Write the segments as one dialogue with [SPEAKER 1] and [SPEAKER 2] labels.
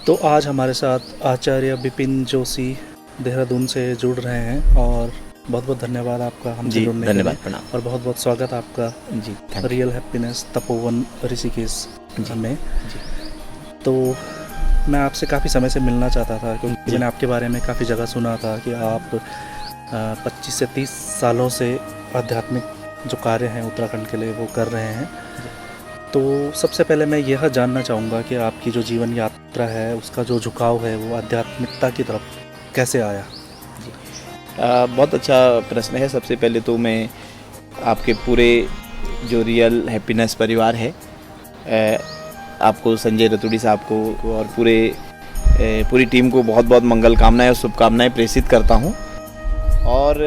[SPEAKER 1] तो आज हमारे साथ आचार्य विपिन जोशी देहरादून से जुड़ रहे हैं और बहुत बहुत धन्यवाद आपका हमसे जुड़ने के लिए।
[SPEAKER 2] धन्यवाद, प्रणाम।
[SPEAKER 1] और बहुत बहुत स्वागत आपका
[SPEAKER 2] जी,
[SPEAKER 1] रियल हैप्पीनेस तपोवन ऋषिकेश में। तो मैं आपसे काफ़ी समय से मिलना चाहता था क्योंकि मैंने आपके बारे में काफ़ी जगह सुना था कि आप 25 से 30 सालों से आध्यात्मिक जो कार्य हैं उत्तराखंड के लिए वो कर रहे हैं। तो सबसे पहले मैं यह जानना चाहूँगा कि आपकी जो जीवन यात्रा है उसका जो झुकाव है वो आध्यात्मिकता की तरफ कैसे आया?
[SPEAKER 2] बहुत अच्छा प्रश्न है। सबसे पहले तो मैं आपके पूरे जो रियल हैप्पीनेस परिवार है, आपको संजय रतूड़ी साहब को और पूरी टीम को बहुत बहुत मंगल कामनाएं और शुभकामनाएं प्रेषित करता हूं। और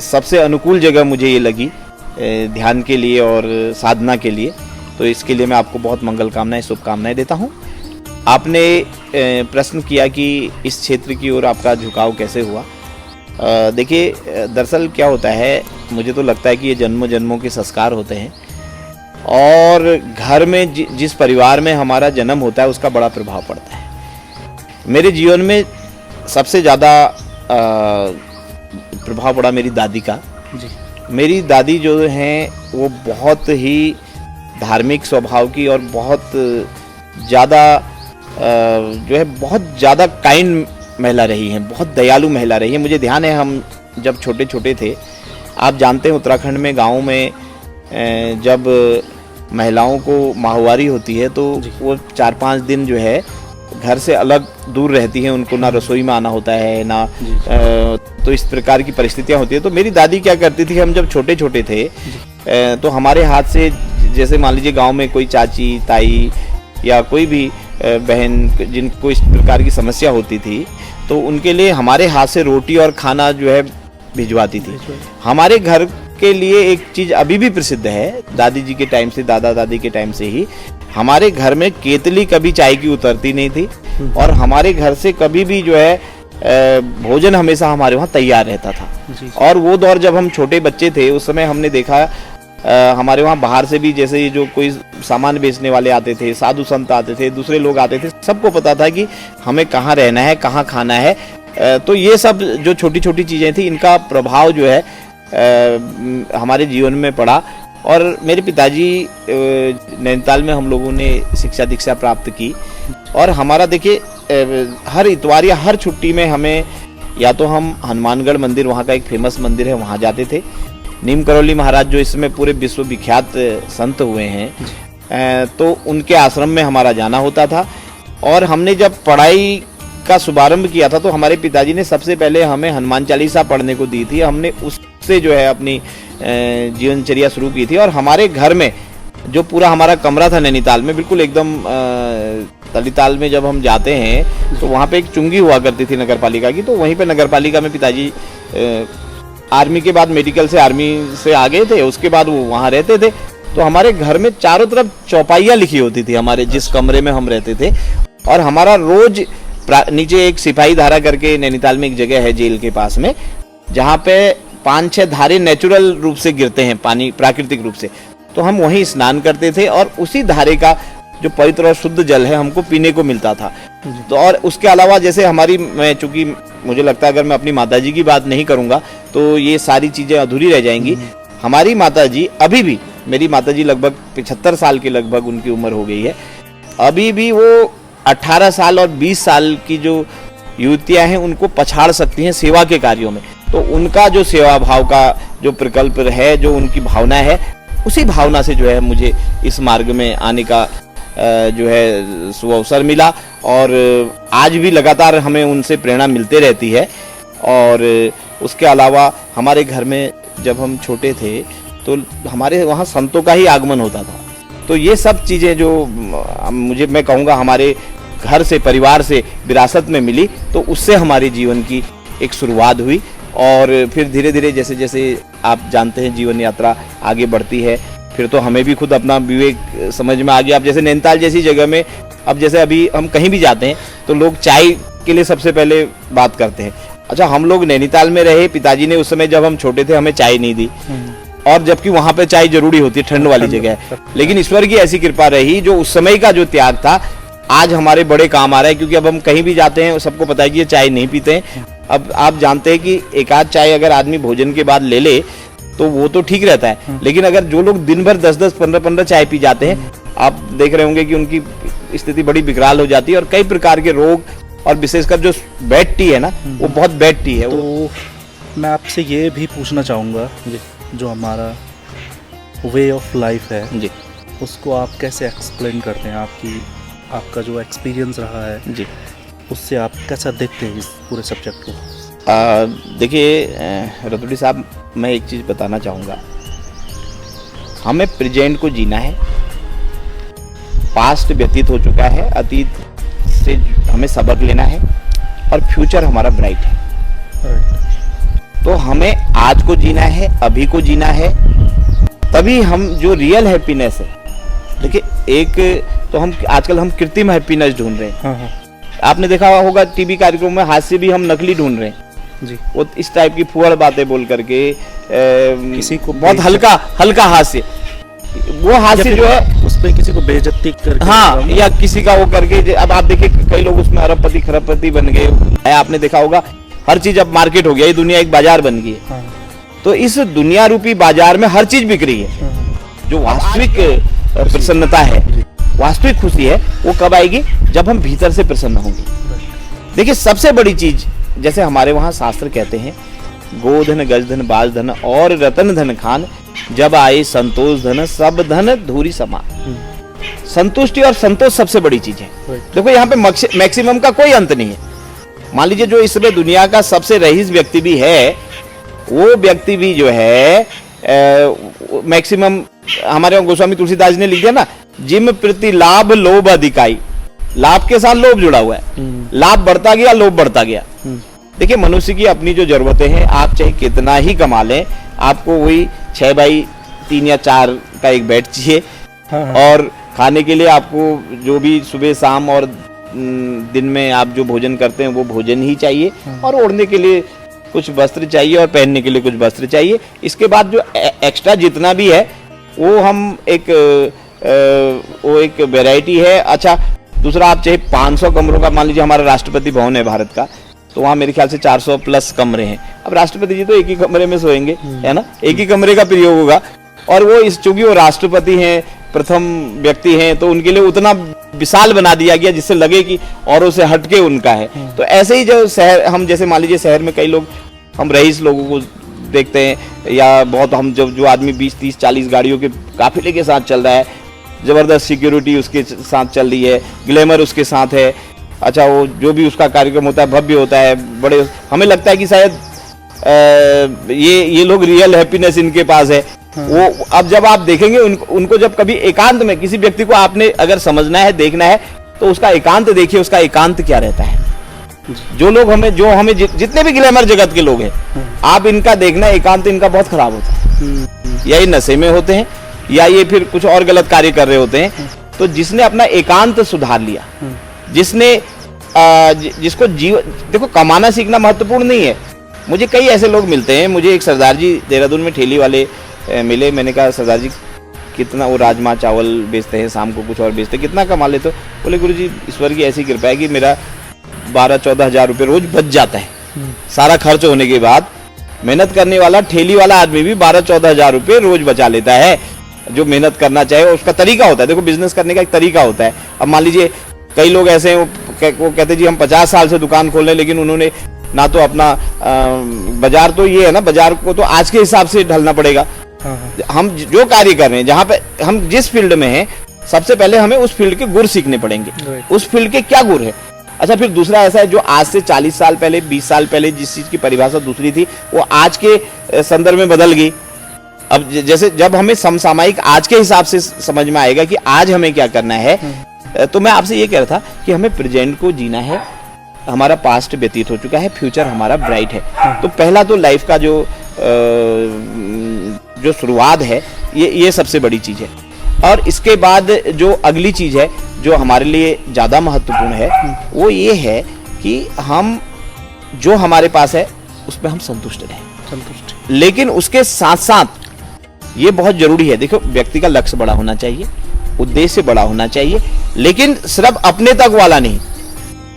[SPEAKER 2] सबसे अनुकूल जगह मुझे ये लगी ध्यान के लिए और साधना के लिए, तो इसके लिए मैं आपको बहुत मंगल कामनाएं शुभकामनाएं देता हूं। आपने प्रश्न किया कि इस क्षेत्र की ओर आपका झुकाव कैसे हुआ। देखिए, दरअसल क्या होता है, मुझे तो लगता है कि ये जन्मों जन्मों के संस्कार होते हैं और घर में जिस परिवार में हमारा जन्म होता है उसका बड़ा प्रभाव पड़ता है। मेरे जीवन में सबसे ज़्यादा प्रभाव पड़ा मेरी दादी का।
[SPEAKER 1] जी। मेरी
[SPEAKER 2] मेरी दादी जो हैं वो बहुत ही धार्मिक स्वभाव की और बहुत ज़्यादा जो है बहुत ज़्यादा काइंड महिला रही हैं, बहुत दयालु महिला रही है। मुझे ध्यान है, हम जब छोटे छोटे थे, आप जानते हैं उत्तराखंड में गाँव में जब महिलाओं को माहवारी होती है तो वो 4-5 दिन जो है घर से अलग दूर रहती हैं, उनको ना रसोई में आना होता है ना तो इस प्रकार की परिस्थितियां होती है। तो मेरी दादी क्या करती थी, हम जब छोटे छोटे थे तो हमारे हाथ से, जैसे मान लीजिए गांव में कोई चाची ताई या कोई भी बहन जिनको इस प्रकार की समस्या होती थी तो उनके लिए हमारे हाथ से रोटी और खाना जो है भिजवाती थी। हमारे घर के लिए एक चीज़ अभी भी प्रसिद्ध है, दादी जी के टाइम से, दादा दादी के टाइम से ही हमारे घर में केतली कभी चाय की उतरती नहीं थी और हमारे घर से कभी भी जो है भोजन हमेशा हमारे वहाँ तैयार रहता था। और वो दौर जब हम छोटे बच्चे थे उस समय हमने देखा हमारे वहाँ बाहर से भी जैसे ये जो कोई सामान बेचने वाले आते थे, साधु संत आते थे, दूसरे लोग आते थे, सबको पता था कि हमें कहाँ रहना है, कहाँ खाना है। तो ये सब जो छोटी छोटी चीज़ें थी इनका प्रभाव जो है हमारे जीवन में पड़ा। और मेरे पिताजी नैनीताल में हम लोगों ने शिक्षा दीक्षा प्राप्त की और हमारा देखिए हर इतवार या हर छुट्टी में हमें या तो हम हनुमानगढ़ मंदिर, वहाँ का एक फेमस मंदिर है, वहाँ जाते थे। नीम करौली महाराज जो इसमें पूरे विश्व विख्यात संत हुए हैं, तो उनके आश्रम में हमारा जाना होता था। और हमने जब पढ़ाई का शुभारंभ किया था तो हमारे पिताजी ने सबसे पहले हमें हनुमान चालीसा पढ़ने को दी थी। हमने उससे जो है अपनी जीवनचर्या शुरू की थी। और हमारे घर में जो पूरा हमारा कमरा था नैनीताल में, बिल्कुल एकदम तलीताल में जब हम जाते हैं तो वहाँ पे एक चुंगी हुआ करती थी नगर पालिका की, तो वहीं पे नगर पालिका में पिताजी आर्मी के बाद मेडिकल से आर्मी से आ गए थे, उसके बाद वो वहाँ रहते थे। तो हमारे घर में चारों तरफ चौपाइयाँ लिखी होती थी हमारे जिस कमरे में हम रहते थे। और हमारा रोज नीचे एक सिपाही धारा करके नैनीताल में एक जगह है जेल के पास में, जहाँ पे 5-6 धारे नेचुरल रूप से गिरते हैं, पानी प्राकृतिक रूप से। तो हम वहीं स्नान करते थे और उसी धारे का जो पवित्र और शुद्ध जल है हमको पीने को मिलता था। तो और उसके अलावा जैसे मैं चूंकि मुझे लगता है अगर मैं अपनी माताजी की बात नहीं करूंगा तो ये सारी चीजें अधूरी रह जाएंगी। हमारी माताजी अभी भी, मेरी माताजी लगभग 75 साल की लगभग उनकी उम्र हो गई है, अभी भी वो 18 साल और 20 साल की जो युवतियां हैं उनको पछाड़ सकती हैं सेवा के कार्यों में। तो उनका जो सेवा भाव का जो प्रकल्प है, जो उनकी भावना है, उसी भावना से जो है मुझे इस मार्ग में आने का जो है सुअवसर मिला। और आज भी लगातार हमें उनसे प्रेरणा मिलते रहती है। और उसके अलावा हमारे घर में जब हम छोटे थे तो हमारे वहाँ संतों का ही आगमन होता था। तो ये सब चीज़ें जो मैं कहूँगा हमारे घर से, परिवार से विरासत में मिली, तो उससे हमारे जीवन की एक शुरुआत हुई। और फिर धीरे धीरे जैसे जैसे आप जानते हैं जीवन यात्रा आगे बढ़ती है, फिर तो हमें भी खुद अपना विवेक समझ में आ गया। अब जैसे नैनीताल जैसी जगह में, अब जैसे अभी हम कहीं भी जाते हैं तो लोग चाय के लिए सबसे पहले बात करते हैं। अच्छा, हम लोग नैनीताल में रहे, पिताजी ने उस समय जब हम छोटे थे हमें चाय नहीं दी, और जबकि वहाँ पे चाय जरूरी होती है, ठंड वाली जगह है। लेकिन ईश्वर की ऐसी कृपा रही, जो उस समय का जो त्याग था आज हमारे बड़े काम आ रहा है, क्योंकि अब हम कहीं भी जाते हैं सबको पता है कि ये चाय नहीं पीते हैं। अब आप जानते हैं कि एक आध चाय अगर आदमी भोजन के बाद ले ले तो वो तो ठीक रहता है, लेकिन अगर जो लोग दिन भर 10-10, 15-15 चाय पी जाते हैं, आप देख रहे होंगे कि उनकी स्थिति बड़ी विकराल हो जाती है और कई प्रकार के रोग, और विशेषकर जो बैड टी है ना, वो बहुत बैड टी है।
[SPEAKER 1] तो मैं आपसे ये भी पूछना चाहूँगा, जो हमारा वे ऑफ लाइफ है
[SPEAKER 2] जी,
[SPEAKER 1] उसको आप कैसे एक्सप्लेन करते हैं? आपका जो एक्सपीरियंस रहा है
[SPEAKER 2] जी,
[SPEAKER 1] उससे आप कैसा देखते हैं इस पूरे सब्जेक्ट को?
[SPEAKER 2] देखिए रतुड़ी साहब, मैं एक चीज़ बताना चाहूँगा, हमें प्रेजेंट को जीना है। पास्ट व्यतीत हो चुका है, अतीत से हमें सबक लेना है, और फ्यूचर हमारा ब्राइट है। तो हमें आज को जीना है, अभी को जीना है, तभी हम जो रियल हैप्पीनेस है, देखिए एक तो हम आजकल हम कृत्रिम हैप्पीनेस ढूंढ रहे हैं।
[SPEAKER 1] हाँ।
[SPEAKER 2] आपने देखा होगा टीवी कार्यक्रम में हास्य भी हम नकली ढूंढ रहे हैं
[SPEAKER 1] जी।
[SPEAKER 2] वो इस टाइप की फुहड़ बातें बोल करके
[SPEAKER 1] किसी को
[SPEAKER 2] बहुत हल्का हास्य, वो हास्य जो है
[SPEAKER 1] उस पे किसी को बेइज्जती करके,
[SPEAKER 2] हाँ, या किसी का वो करके। अब आप देखिए कई लोग उसमें अरबपति खरबपति बन गए। आपने देखा होगा हर चीज अब मार्केट हो गया, ये दुनिया एक बाजार बन गई है।
[SPEAKER 1] हाँ।
[SPEAKER 2] तो इस दुनिया रूपी बाजार में हर चीज बिक रही है। जो वास्तविक प्रसन्नता है, वास्तविक खुशी है, वो कब आएगी? जब हम भीतर से प्रसन्न होंगे। देखिए सबसे बड़ी चीज, जैसे हमारे वहाँ शास्त्र कहते हैं, गोधन गजधन बाजधन और रतन धन खान, जब आए संतोष धन सब धन धूरी समान। संतुष्टि और संतोष सबसे बड़ी चीज है। देखो यहाँ पे मैक्सिमम का कोई अंत नहीं है। मान लीजिए जो इस दुनिया का सबसे रईस व्यक्ति भी है, वो व्यक्ति भी जो है मैक्सिमम, हमारे गोस्वामी तुलसीदास जी ने लिख दिया ना, जिम प्रति लाभ लोभ अधिकाई। लाभ के साथ लोभ जुड़ा हुआ है, लाभ बढ़ता गया, लोभ बढ़ता गया। देखिए मनुष्य की अपनी जो जरूरतें हैं, आप चाहे कितना ही कमा लें, आपको वही 6x3 या 4 का एक बेड चाहिए।
[SPEAKER 1] हाँ।
[SPEAKER 2] और खाने के लिए आपको जो भी सुबह शाम और दिन में आप जो भोजन करते हैं वो भोजन ही चाहिए। और ओढ़ने के लिए कुछ वस्त्र चाहिए और पहनने के लिए कुछ वस्त्र चाहिए। इसके बाद जो एक्स्ट्रा जितना भी है वो हम एक वैरायटी है। अच्छा, दूसरा, आप चाहे 500 कमरों का, मान लीजिए हमारा राष्ट्रपति भवन है भारत का, तो वहाँ मेरे ख्याल से 400 प्लस कमरे हैं। अब राष्ट्रपति जी तो एक ही कमरे में सोएंगे, है ना, एक ही कमरे का प्रयोग होगा। और वो चूंकि वो राष्ट्रपति हैं, प्रथम व्यक्ति हैं, तो उनके लिए उतना विशाल बना दिया गया जिससे लगे कि औरों से हटके उनका है। तो ऐसे ही जो शहर, हम जैसे मान लीजिए शहर में कई लोग, हम रईस लोगों को देखते हैं, या बहुत हम जो आदमी 20, 30, 40 गाड़ियों के काफिले के साथ चल रहा है, जबरदस्त सिक्योरिटी उसके साथ चल रही है, ग्लैमर उसके साथ है। अच्छा, वो जो भी उसका कार्यक्रम होता है भव्य होता है, बड़े, हमें लगता है कि शायद ये लोग रियल हैप्पीनेस इनके पास है। वो अब जब आप देखेंगे उनको जब कभी एकांत में, किसी व्यक्ति को आपने अगर समझना है, देखना है, तो उसका एकांत देखिए, उसका एकांत क्या रहता है। जो हमें जितने भी ग्लैमर जगत के लोग हैं, आप इनका देखना, एकांत इनका बहुत खराब होता है। या ये नशे में होते हैं, या ये फिर कुछ और गलत कार्य कर रहे होते हैं। तो जिसने अपना एकांत सुधार लिया, जिसने जिसको देखो, कमाना सीखना महत्वपूर्ण नहीं है। मुझे कई ऐसे लोग मिलते हैं, मुझे एक सरदार जी देहरादून में ठेली वाले मिले। मैंने कहा, सरदार जी कितना, वो राजमा चावल बेचते हैं, शाम को कुछ और बेचते हैं, कितना कमा लेते हो? बोले, गुरु जी ईश्वर की ऐसी कृपा है कि मेरा 12-14 हज़ार रुपये रोज बच जाता है। सारा खर्च होने के बाद मेहनत करने वाला ठेली वाला आदमी भी 12-14 हज़ार रुपये रोज बचा लेता है। जो मेहनत करना चाहे, उसका तरीका होता है। देखो, बिजनेस करने का एक तरीका होता है। अब मान लीजिए कई लोग ऐसे हैं, वो कहते जी हम 50 साल से दुकान खोल रहे, लेकिन उन्होंने ना तो अपना बाजार, तो ये है ना, बाजार को तो आज के हिसाब से ढलना पड़ेगा। हम जो कार्य कर रहे हैं, जहाँ पे हम जिस फील्ड में हैं, सबसे पहले हमें उस फील्ड के गुर सीखने पड़ेंगे। उस फील्ड के क्या गुर है। अच्छा, फिर दूसरा ऐसा है, जो आज से 40 साल पहले, 20 साल पहले जिस चीज की परिभाषा दूसरी थी, वो आज के संदर्भ में बदल गई। अब जैसे जब हमें समसामयिक आज के हिसाब से समझ में आएगा कि आज हमें क्या करना है, तो मैं आपसे ये कह रहा था कि हमें प्रेजेंट को जीना है। हमारा पास्ट व्यतीत हो चुका है, फ्यूचर हमारा ब्राइट है। तो पहला तो लाइफ का जो शुरुआत है, ये सबसे बड़ी चीज है। और इसके बाद जो अगली चीज है, जो हमारे लिए ज्यादा महत्वपूर्ण है, वो ये है कि हम जो हमारे पास है उसमें हम संतुष्ट रहें। लेकिन उसके साथ साथ ये बहुत जरूरी है, देखो, व्यक्ति का लक्ष्य बड़ा होना चाहिए, उद्देश्य बड़ा होना चाहिए, लेकिन सिर्फ अपने तक वाला नहीं।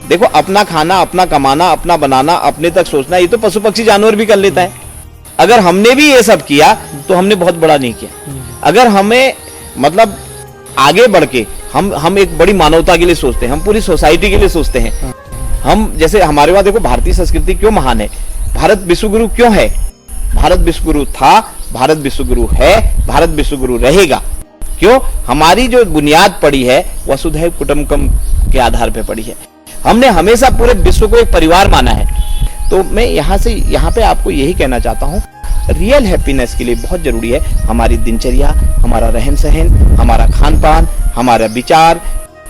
[SPEAKER 2] देखो, अपना खाना, अपना कमाना, अपना बनाना, अपने तक सोचना, ये तो पशु पक्षी जानवर भी कर लेता है। अगर हमने भी ये सब किया तो हमने बहुत बड़ा नहीं किया। अगर हमें मतलब आगे बढ़ के हम एक बड़ी मानवता के लिए सोचते हैं, हम पूरी सोसाइटी के लिए सोचते हैं। हम जैसे हमारे वहां देखो, भारतीय संस्कृति क्यों महान है, भारत विश्वगुरु क्यों है, भारत विश्वगुरु था, भारत विश्वगुरु है, भारत विश्वगुरु रहेगा। क्यों? हमारी जो बुनियाद पड़ी है वसुधैव कुटुंबकम के आधार पे पड़ी है। हमने हमेशा पूरे विश्व को एक परिवार माना है। तो मैं यहाँ पे आपको यही कहना चाहता हूँ, रियल हैप्पीनेस के लिए बहुत जरूरी है हमारी दिनचर्या, हमारा रहन सहन, हमारा खान पान, हमारा विचार,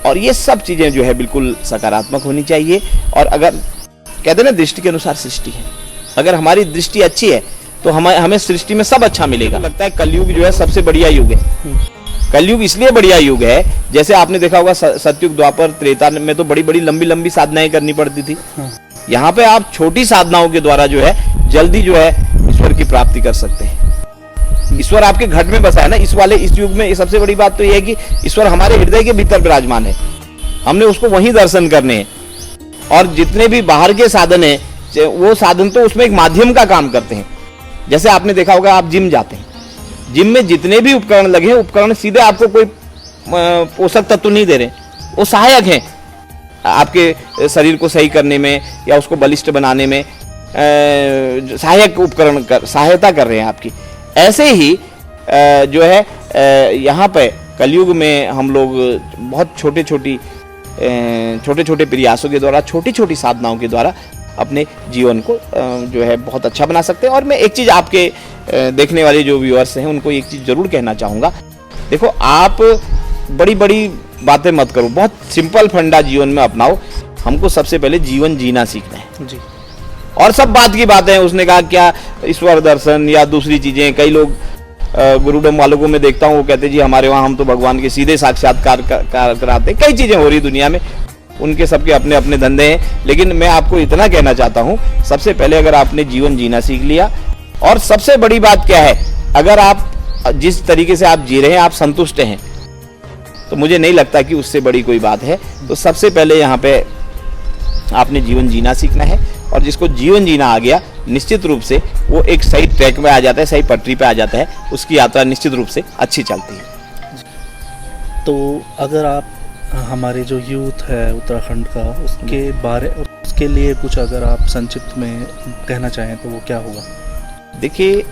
[SPEAKER 2] और ये सब चीजें जो है बिल्कुल सकारात्मक होनी चाहिए। और अगर कहते हैं ना, दृष्टि के अनुसार सृष्टि है, अगर हमारी दृष्टि अच्छी है तो हमें सृष्टि में सब अच्छा मिलेगा। लगता है कलयुग जो है सबसे बढ़िया युग है। कलयुग इसलिए बढ़िया युग है, जैसे आपने देखा होगा सतयुग, द्वापर, त्रेता में तो बड़ी बड़ी लंबी लंबी साधनाएं करनी पड़ती थी। यहाँ पे आप छोटी साधनाओं के द्वारा जो है जल्दी जो है ईश्वर की प्राप्ति कर सकते हैं। ईश्वर आपके घट में बसा है ना। इस युग में सबसे बड़ी बात तो यह है कि ईश्वर हमारे हृदय के भीतर विराजमान है, हमने उसको वहीं दर्शन करने हैं। और जितने भी बाहर के साधन है, वो साधन तो उसमें एक माध्यम का काम करते हैं। जैसे आपने देखा होगा, आप जिम जाते हैं, जिम में जितने भी उपकरण लगे हैं, उपकरण सीधे आपको कोई पोषक तत्व नहीं दे रहे, वो सहायक हैं आपके शरीर को सही करने में या उसको बलिष्ठ बनाने में, सहायक उपकरण सहायता कर रहे हैं आपकी। ऐसे ही जो है यहाँ पे कलयुग में हम लोग बहुत छोटे छोटे प्रयासों के द्वारा, छोटी छोटी साधनाओं के द्वारा अपने जीवन को जो है बहुत अच्छा बना सकते हैं। और मैं एक चीज आपके देखने वाले जो व्यूअर्स हैं उनको एक चीज जरूर कहना चाहूंगा, देखो, आप बड़ी बड़ी बातें मत करो, बहुत सिंपल फंडा जीवन में अपनाओ। हमको सबसे पहले जीवन जीना सीखना है जी। और सब बात की बातें हैं, उसने कहा क्या ईश्वर दर्शन या दूसरी चीजें, कई लोग गुरुडम वालों को मैं देखता हूँ, वो कहते जी हमारे वहाँ हम तो भगवान के सीधे साक्षात्कार कराते हैं। कई चीजें हो रही दुनिया में, उनके सबके अपने अपने धंधे हैं। लेकिन मैं आपको इतना कहना चाहता हूँ, सबसे पहले अगर आपने जीवन जीना सीख लिया, और सबसे बड़ी बात क्या है, अगर आप जिस तरीके से आप जी रहे हैं आप संतुष्ट हैं, तो मुझे नहीं लगता कि उससे बड़ी कोई बात है। तो सबसे पहले यहाँ पे आपने जीवन जीना सीखना है, और जिसको जीवन जीना आ गया, निश्चित रूप से वो एक सही ट्रैक में आ जाता है, सही पटरी पे आ जाता है, उसकी यात्रा निश्चित रूप से अच्छी चलती है।
[SPEAKER 1] तो अगर आप हमारे जो यूथ है उत्तराखंड का, उसके लिए कुछ अगर आप संक्षिप्त में कहना चाहें तो वो क्या होगा?
[SPEAKER 2] देखिए,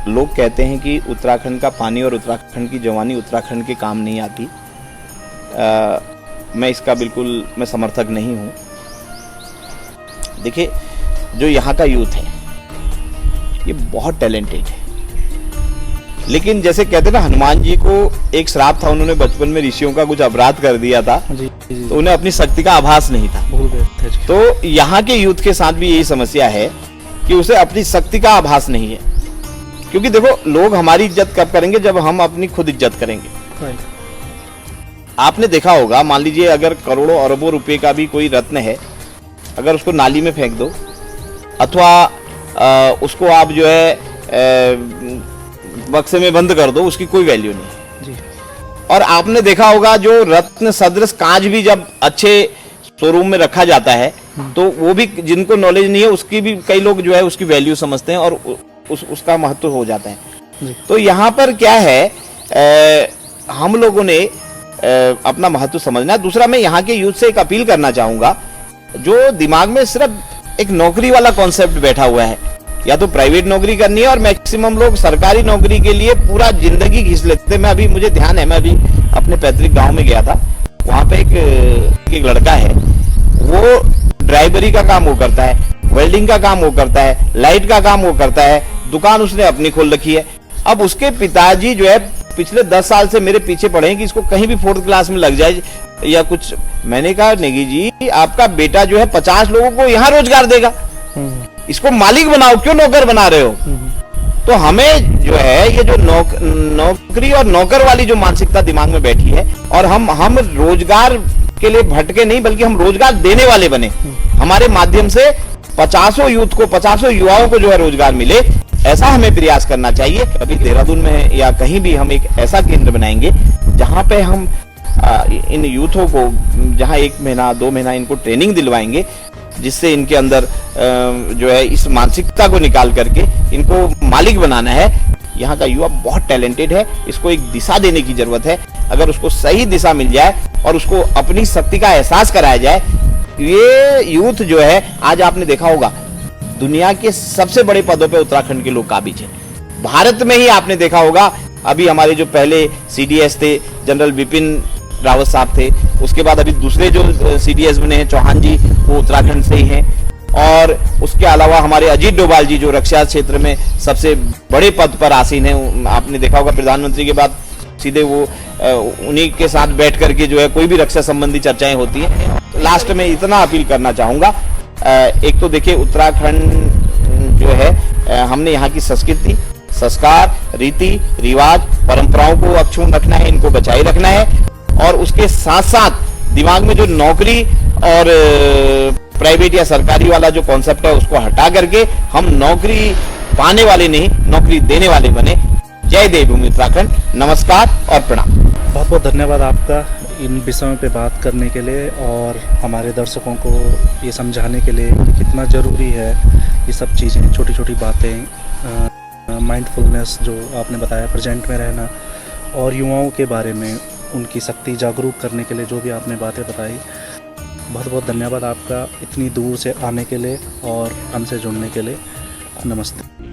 [SPEAKER 2] लोग कहते हैं कि उत्तराखंड का पानी और उत्तराखंड की जवानी उत्तराखंड के काम नहीं आती। मैं इसका बिल्कुल मैं समर्थक नहीं हूँ। देखिए, जो यहाँ का यूथ है ये बहुत टैलेंटेड है, लेकिन जैसे कहते ना, हनुमान जी को एक श्राप था, उन्होंने बचपन में ऋषियों का कुछ अपराध कर दिया था जी। तो उन्हें अपनी शक्ति का आभास नहीं था। तो यहाँ के यूथ के साथ भी यही समस्या है कि उसे अपनी शक्ति का आभास नहीं है। क्योंकि देखो, लोग हमारी इज्जत कब करेंगे, जब हम अपनी खुद इज्जत करेंगे। आपने देखा होगा, मान लीजिए अगर करोड़ों अरबों रुपए का भी कोई रत्न है, अगर उसको नाली में फेंक दो, अथवा उसको आप जो है बक्से में बंद कर दो, उसकी कोई वैल्यू नहीं जी। और आपने देखा होगा, जो रत्न सदृश कांच भी जब अच्छे शोरूम में रखा जाता है, तो वो भी जिनको नॉलेज नहीं है, उसकी भी कई लोग जो है उसकी वैल्यू समझते हैं और उसका महत्व हो जाता है। तो यहाँ पर क्या है, हम लोगों ने अपना महत्व समझना है। दूसरा, मैं यहाँ के यूथ से एक अपील करना चाहूंगा, जो दिमाग में सिर्फ एक नौकरी वाला कॉन्सेप्ट बैठा हुआ है, या तो प्राइवेट नौकरी करनी है, और मैक्सिमम लोग सरकारी नौकरी के लिए पूरा जिंदगी घिस लेते हैं। मैं अभी, मुझे ध्यान है, मैं अभी अपने पैतृक गांव में गया था, वहां पे एक लड़का है, वो ड्राइवरी का काम वो करता है, वेल्डिंग का काम वो करता है, लाइट का काम वो करता है, दुकान उसने अपनी खोल रखी है। अब उसके पिताजी जो है पिछले 10 साल से मेरे पीछे पड़े हैं कि इसको कहीं भी 4th क्लास में लग जाए या कुछ। मैंने कहा, नेगी जी, आपका बेटा जो है 50 लोगों को यहाँ रोजगार देगा, इसको मालिक बनाओ, क्यों नौकर बना रहे हो? तो हमें जो है ये जो नौकरी और नौकर वाली जो मानसिकता दिमाग में बैठी है, और हम रोजगार के लिए भटके नहीं, बल्कि हम रोजगार देने वाले बने। हमारे माध्यम से 50 यूथ को, 50 युवाओं को जो है रोजगार मिले, ऐसा हमें प्रयास करना चाहिए। अभी देहरादून में या कहीं भी हम एक ऐसा केंद्र बनाएंगे जहां पे हम इन यूथों को जहां 1 महीना 2 महीना इनको ट्रेनिंग दिलवाएंगे, जिससे इनके अंदर जो है इस मानसिकता को निकाल करके इनको मालिक बनाना है। यहाँ का युवा बहुत टैलेंटेड है, इसको एक दिशा देने की जरूरत है। अगर उसको सही दिशा मिल जाए और उसको अपनी शक्ति का एहसास कराया जाए, ये यूथ जो है, आज आपने देखा होगा दुनिया के सबसे बड़े पदों पे उत्तराखंड के लोग काबिज हैं। भारत में ही आपने देखा होगा, अभी हमारे जो पहले CDS थे जनरल बिपिन रावत साहब थे, उसके बाद अभी दूसरे जो CDS बने हैं चौहान जी, वो उत्तराखंड से ही हैं। और उसके अलावा हमारे अजीत डोभाल जी जो रक्षा क्षेत्र में सबसे बड़े पद पर आसीन हैं, आपने देखा होगा प्रधानमंत्री के बाद सीधे वो उन्हीं के साथ बैठ करके जो है कोई भी रक्षा संबंधी चर्चाएं होती हैं। लास्ट में इतना अपील करना चाहूंगा, एक तो देखिए उत्तराखंड जो है, हमने यहाँ की संस्कृति, संस्कार, रीति रिवाज, परंपराओं को अक्षुण्ण रखना है, इनको बचाए रखना है। और उसके साथ साथ दिमाग में जो नौकरी और प्राइवेट या सरकारी वाला जो कॉन्सेप्ट है उसको हटा करके हम नौकरी पाने वाले नहीं, नौकरी देने वाले बने। जय देवभूमि उत्तराखंड। नमस्कार और प्रणाम।
[SPEAKER 1] बहुत बहुत धन्यवाद आपका इन विषयों पे बात करने के लिए और हमारे दर्शकों को ये समझाने के लिए कि कितना ज़रूरी है ये सब चीज़ें, छोटी छोटी बातें, माइंडफुलनेस जो आपने बताया, प्रेजेंट में रहना, और युवाओं के बारे में उनकी शक्ति जागरूक करने के लिए जो भी आपने बातें बताई। बहुत बहुत धन्यवाद आपका इतनी दूर से आने के लिए और हमसे जुड़ने के लिए। नमस्ते।